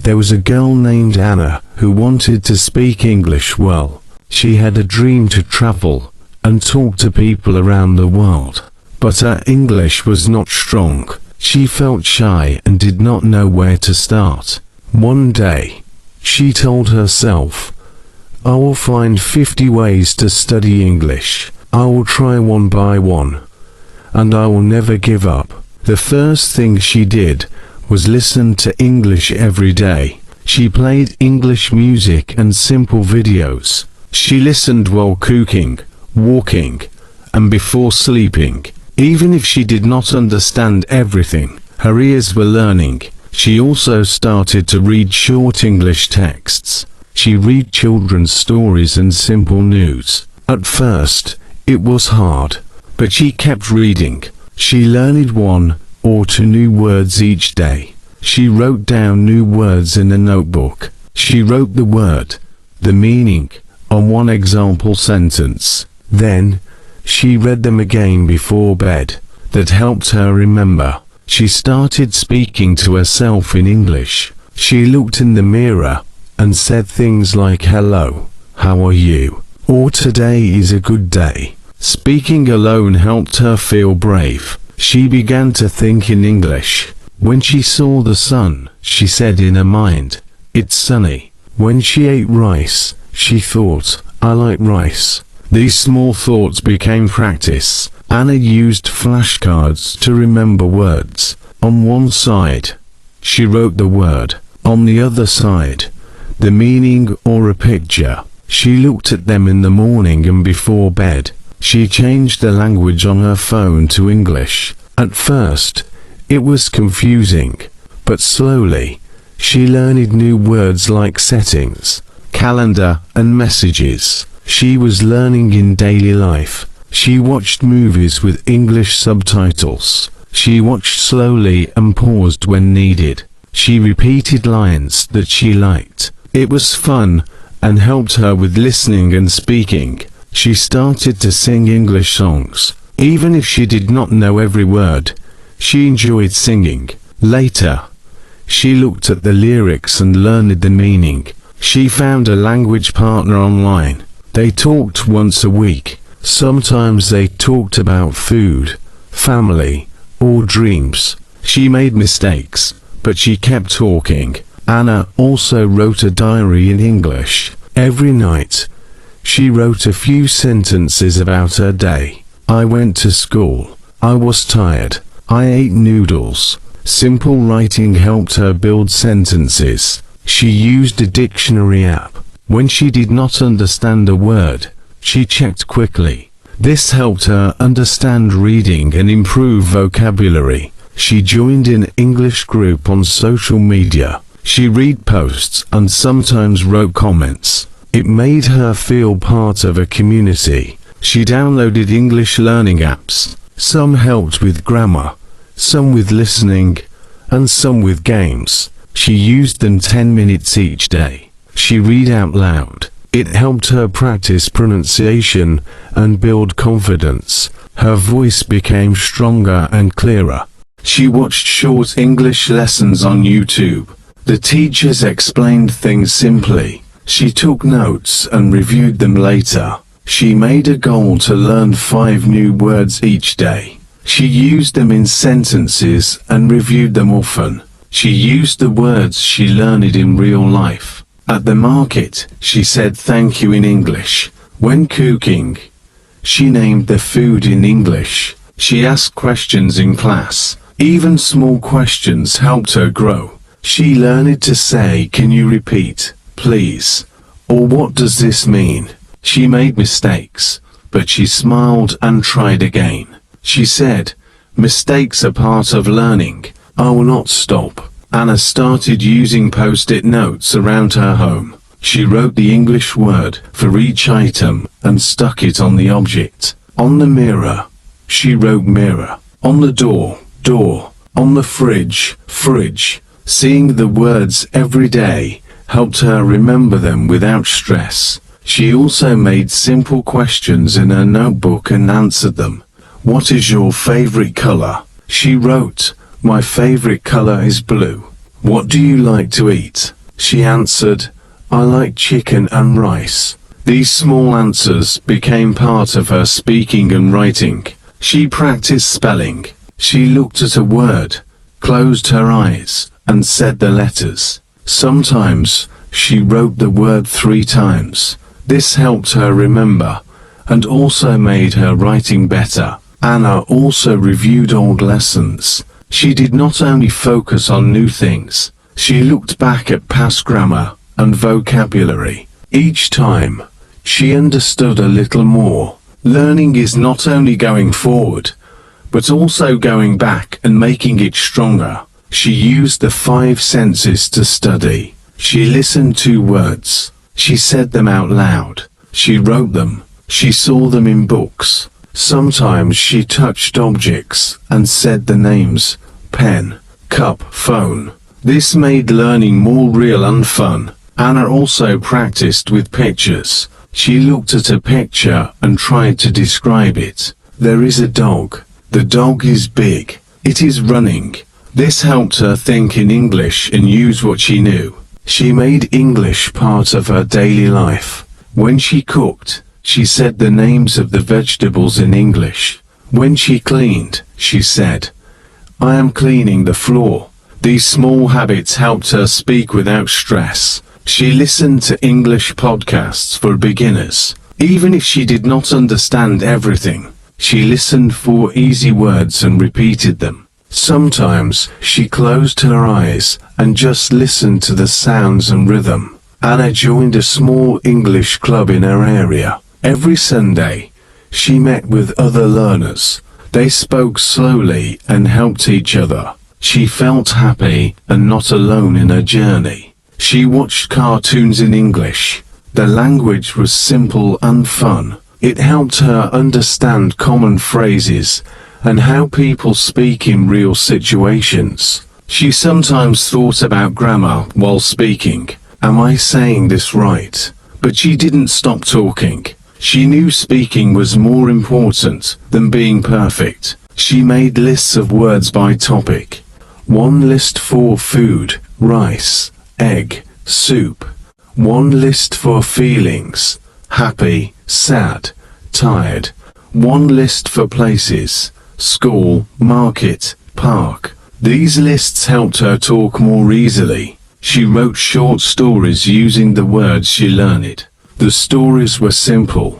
There was a girl named Anna who wanted to speak English well. She had a dream to travel and talk to people around the world. But her English was not strong. She felt shy and did not know where to start. One day, she told herself, "I will find 50 ways to study English. I will try one by one, and I will never give up." The first thing she did was listen to English every day. She played English music and simple videos. She listened while cooking, walking, and before sleeping. Even if she did not understand everything, her ears were learning. She also started to read short English texts. She read children's stories and simple news. At first, it was hard, but she kept reading. She learned 1 or 2 new words each day. She wrote down new words in a notebook. She wrote the word, the meaning, on one example sentence. Then, she read them again before bed. That helped her remember. She started speaking to herself in English. She looked in the mirror and said things like "Hello, how are you?" or "Today is a good day." Speaking alone helped her feel brave. She began to think in English. When she saw the sun, she said in her mind, "It's sunny." When she ate rice, she thought, "I like rice." These small thoughts became practice. Anna used flashcards to remember words. On one side, she wrote the word. On the other side, the meaning or a picture. She looked at them in the morning and before bed. She changed the language on her phone to English. At first, it was confusing, but slowly, she learned new words like settings, calendar, and messages. She was learning in daily life. She watched movies with English subtitles. She watched slowly and paused when needed. She repeated lines that she liked. It was fun and helped her with listening and speaking. She started to sing English songs. Even if she did not know every word, she enjoyed singing. Later, she looked at the lyrics and learned the meaning. She found a language partner online. They talked once a week. Sometimes they talked about food, family, or dreams. She made mistakes, but she kept talking. Anna also wrote a diary in English. Every night, she wrote a few sentences about her day. "I went to school. I was tired. I ate noodles." Simple writing helped her build sentences. She used a dictionary app. When she did not understand a word, she checked quickly. This helped her understand reading and improve vocabulary. She joined an English group on social media. She read posts and sometimes wrote comments. It made her feel part of a community. She downloaded English learning apps. Some helped with grammar, some with listening, and some with games. She used them 10 minutes each day. She read out loud. It helped her practice pronunciation and build confidence. Her voice became stronger and clearer. She watched short English lessons on YouTube. The teachers explained things simply. She took notes and reviewed them later. She made a goal to learn 5 new words each day. She used them in sentences and reviewed them often. She used the words she learned in real life. At the market, she said thank you in English. When cooking, she named the food in English. She asked questions in class. Even small questions helped her grow. She learned to say, "Can you repeat, please?" or "What does this mean?" She made mistakes, but she smiled and tried again. She said, "Mistakes are part of learning. I will not stop." Anna started using post-it notes around her home. She wrote the English word for each item and stuck it on the object. On the mirror, she wrote mirror. On the door, door. On the fridge, fridge. Seeing the words every day helped her remember them without stress. She also made simple questions in her notebook and answered them. "What is your favorite color?" She wrote, "My favorite color is blue." "What do you like to eat?" She answered, "I like chicken and rice." These small answers became part of her speaking and writing. She practiced spelling. She looked at a word, closed her eyes, and said the letters. Sometimes, she wrote the word 3 times. This helped her remember, and also made her writing better. Anna also reviewed old lessons. She did not only focus on new things, she looked back at past grammar and vocabulary. Each time, she understood a little more. Learning is not only going forward, but also going back and making it stronger. She used the 5 senses to study. She listened to words. She said them out loud. She wrote them. She saw them in books. Sometimes she touched objects and said the names: pen, cup, phone. This made learning more real and fun. Anna also practiced with pictures. She looked at a picture and tried to describe it. There is a dog. The dog is big. It is running. This helped her think in English and use what she knew. She made English part of her daily life. When she cooked, she said the names of the vegetables in English. When she cleaned, she said, "I am cleaning the floor." These small habits helped her speak without stress. She listened to English podcasts for beginners. Even if she did not understand everything, she listened for easy words and repeated them. Sometimes, she closed her eyes and just listened to the sounds and rhythm. Anna joined a small English club in her area. Every Sunday, she met with other learners. They spoke slowly and helped each other. She felt happy and not alone in her journey. She watched cartoons in English. The language was simple and fun. It helped her understand common phrases and how people speak in real situations. She sometimes thought about grammar while speaking. Am I saying this right? But she didn't stop talking. She knew speaking was more important than being perfect. She made lists of words by topic. One list for food, rice, egg, soup. One list for feelings, happy, sad, tired. One list for places, school, market, park. These lists helped her talk more easily. She wrote short stories using the words she learned. The stories were simple.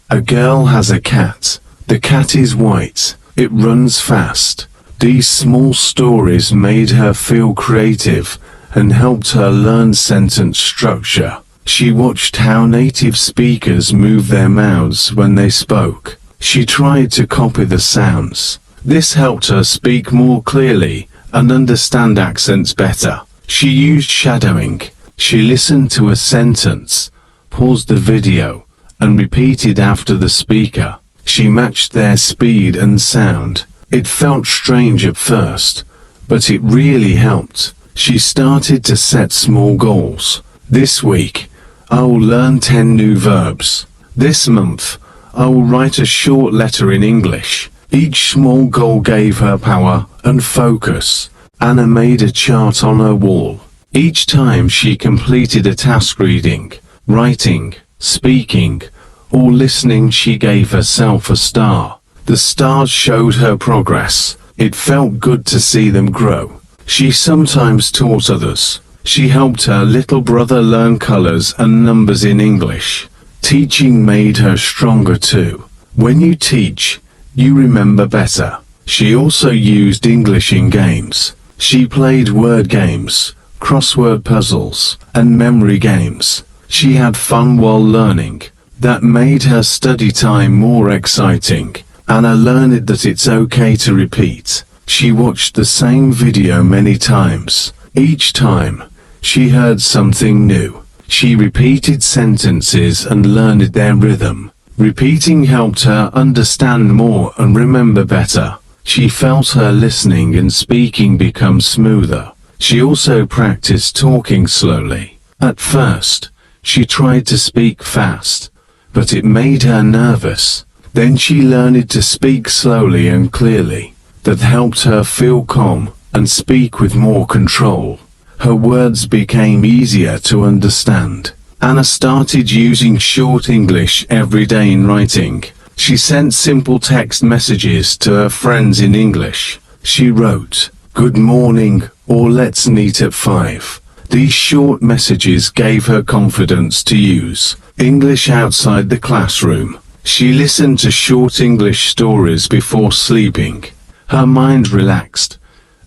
A girl has a cat. The cat is white. It runs fast. These small stories made her feel creative and helped her learn sentence structure. She watched how native speakers move their mouths when they spoke. She tried to copy the sounds. This helped her speak more clearly and understand accents better. She used shadowing. She listened to a sentence, paused the video, and repeated after the speaker. She matched their speed and sound. It felt strange at first, but it really helped. She started to set small goals. This week, I will learn 10 new verbs. This month, I will write a short letter in English. Each small goal gave her power and focus. Anna made a chart on her wall. Each time she completed a task reading, writing, speaking, or listening, she gave herself a star. The stars showed her progress. It felt good to see them grow. She sometimes taught others. She helped her little brother learn colors and numbers in English. Teaching made her stronger too. When you teach, you remember better. She also used English in games. She played word games, crossword puzzles, and memory games. She had fun while learning. That made her study time more exciting. Anna learned that it's okay to repeat. She watched the same video many times. Each time, she heard something new. She repeated sentences and learned their rhythm. Repeating helped her understand more and remember better. She felt her listening and speaking become smoother. She also practiced talking slowly. At first, she tried to speak fast, but it made her nervous. Then she learned to speak slowly and clearly. That helped her feel calm and speak with more control. Her words became easier to understand. Anna started using short English every day in writing. She sent simple text messages to her friends in English. She wrote, "Good morning," or "Let's meet at 5." These short messages gave her confidence to use English outside the classroom. She listened to short English stories before sleeping. Her mind relaxed,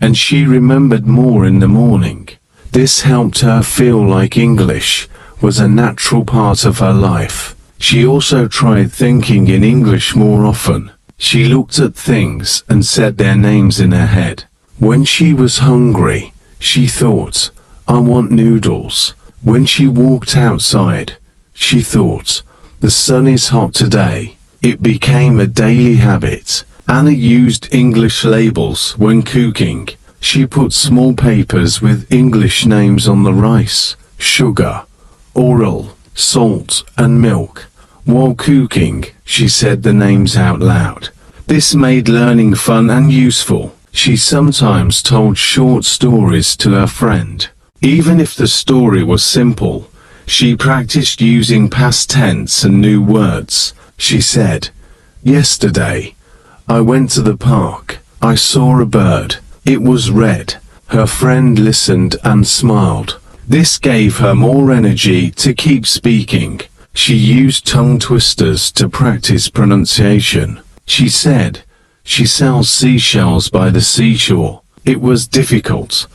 and she remembered more in the morning. This helped her feel like English was a natural part of her life. She also tried thinking in English more often. She looked at things and said their names in her head. When she was hungry, she thought, "I want noodles." When she walked outside, she thought, "The sun is hot today." It became a daily habit. Anna used English labels when cooking. She put small papers with English names on the rice, sugar, oil, salt, and milk. While cooking, she said the names out loud. This made learning fun and useful. She sometimes told short stories to her friend. Even if the story was simple, she practiced using past tense and new words. She said, "Yesterday, I went to the park. I saw a bird. It was red." Her friend listened and smiled. This gave her more energy to keep speaking. She used tongue twisters to practice pronunciation. She said, she sells seashells by the seashore. It was difficult,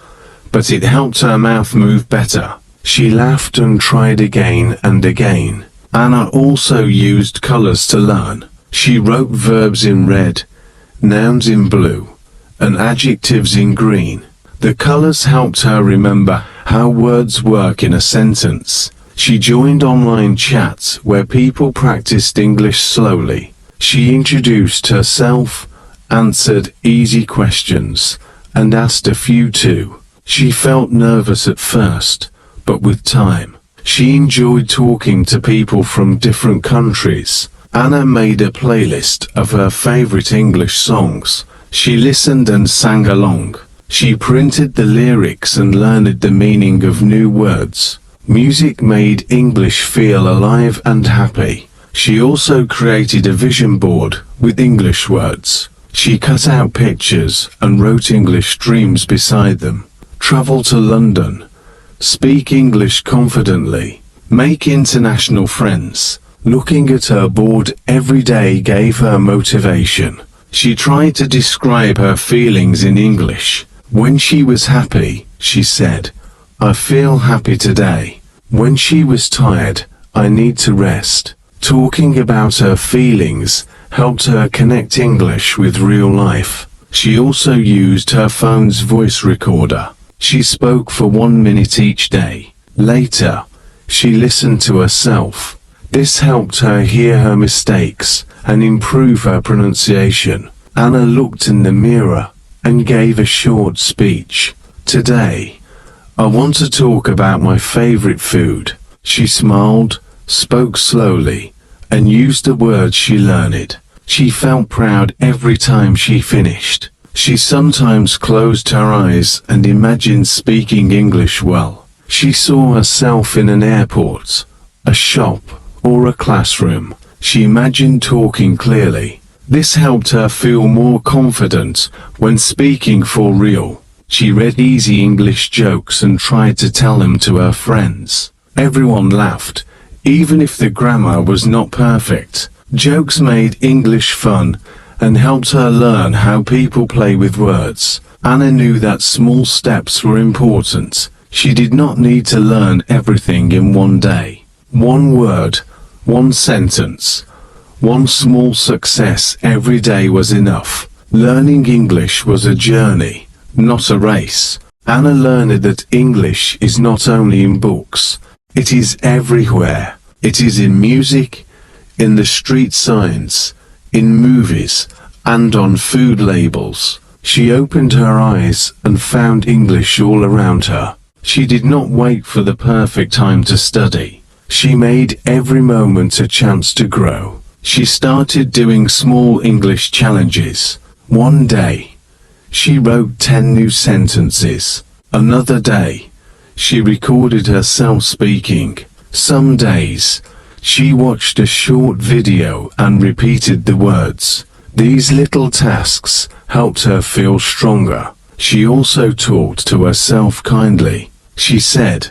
but it helped her mouth move better. She laughed and tried again and again. Anna also used colors to learn. She wrote verbs in red, nouns in blue, and adjectives in green. The colors helped her remember how words work in a sentence. She joined online chats where people practiced English slowly. She introduced herself, answered easy questions, and asked a few too. She felt nervous at first, but with time, she enjoyed talking to people from different countries. Anna made a playlist of her favorite English songs. She listened and sang along. She printed the lyrics and learned the meaning of new words. Music made English feel alive and happy. She also created a vision board with English words. She cut out pictures and wrote English dreams beside them. Travel to London. Speak English confidently. Make international friends. Looking at her board every day gave her motivation. She tried to describe her feelings in English. When she was happy, she said, "I feel happy today." When she was tired, "I need to rest." Talking about her feelings helped her connect English with real life. She also used her phone's voice recorder. She spoke for 1 minute each day. Later, she listened to herself. This helped her hear her mistakes and improve her pronunciation. Anna looked in the mirror and gave a short speech. "Today, I want to talk about my favorite food." She smiled, spoke slowly, and used the words she learned. She felt proud every time she finished. She sometimes closed her eyes and imagined speaking English well. She saw herself in an airport, a shop, or a classroom. She imagined talking clearly. This helped her feel more confident when speaking for real. She read easy English jokes and tried to tell them to her friends. Everyone laughed, even if the grammar was not perfect. Jokes made English fun and helped her learn how people play with words. Anna knew that small steps were important. She did not need to learn everything in one day. One word, one sentence, one small success every day was enough. Learning English was a journey, not a race. Anna learned that English is not only in books, it is everywhere. It is in music, in the street signs, in movies, and on food labels. She opened her eyes and found English all around her. She did not wait for the perfect time to study. She made every moment a chance to grow. She started doing small English challenges. One day, she wrote 10 new sentences. Another day, She recorded herself speaking. Some days, she watched a short video and repeated the words. These little tasks helped her feel stronger. She also talked to herself kindly. She said,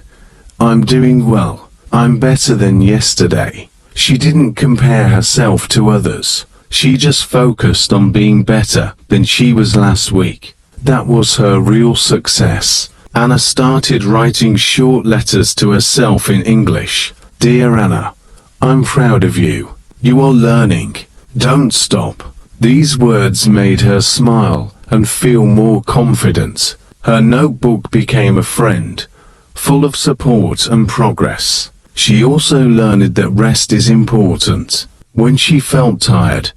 "I'm doing well. I'm better than yesterday." She didn't compare herself to others. She just focused on being better than she was last week. That was her real success. Anna started writing short letters to herself in English. "Dear Anna, I'm proud of you. You are learning. Don't stop." These words made her smile and feel more confident. Her notebook became a friend, full of support and progress. She also learned that rest is important. When she felt tired,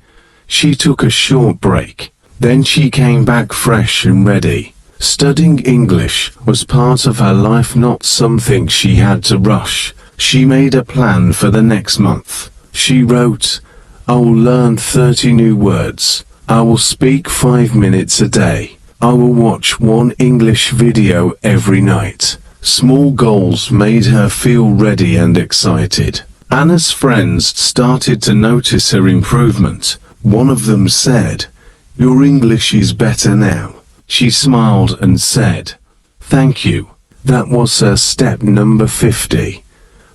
she took a short break. Then she came back fresh and ready. Studying English was part of her life, not something she had to rush. She made a plan for the next month. She wrote, "I will learn 30 new words. I will speak 5 minutes a day. I will watch one English video every night." Small goals made her feel ready and excited. Anna's friends started to notice her improvement. One of them said, "Your English is better now." She smiled and said, "Thank you." That was her step number 50.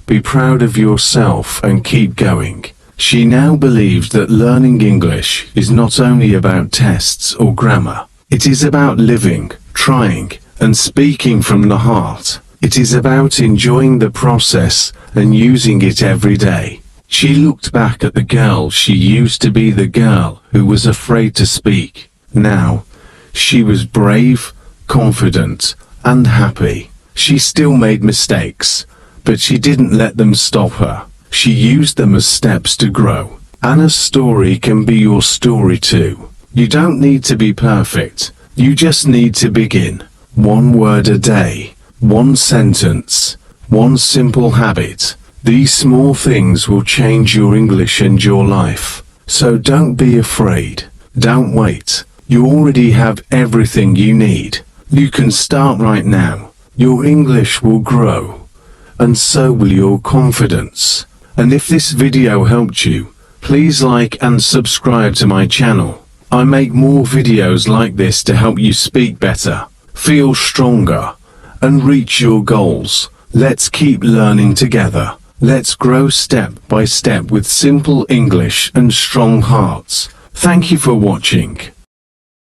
Be proud of yourself and keep going. She now believed that learning English is not only about tests or grammar. It is about living, trying, and speaking from the heart. It is about enjoying the process and using it every day. She looked back at the girl she used to be, the girl who was afraid to speak. Now, she was brave, confident, and happy. She still made mistakes, but she didn't let them stop her. She used them as steps to grow. Anna's story can be your story too. You don't need to be perfect. You just need to begin. One word a day, one sentence, one simple habit. These small things will change your English and your life. So don't be afraid. Don't wait. You already have everything you need. You can start right now. Your English will grow, and so will your confidence. And if this video helped you, please like and subscribe to my channel. I make more videos like this to help you speak better, feel stronger, and reach your goals. Let's keep learning together. Let's grow step by step with simple English and strong hearts. Thank you for watching.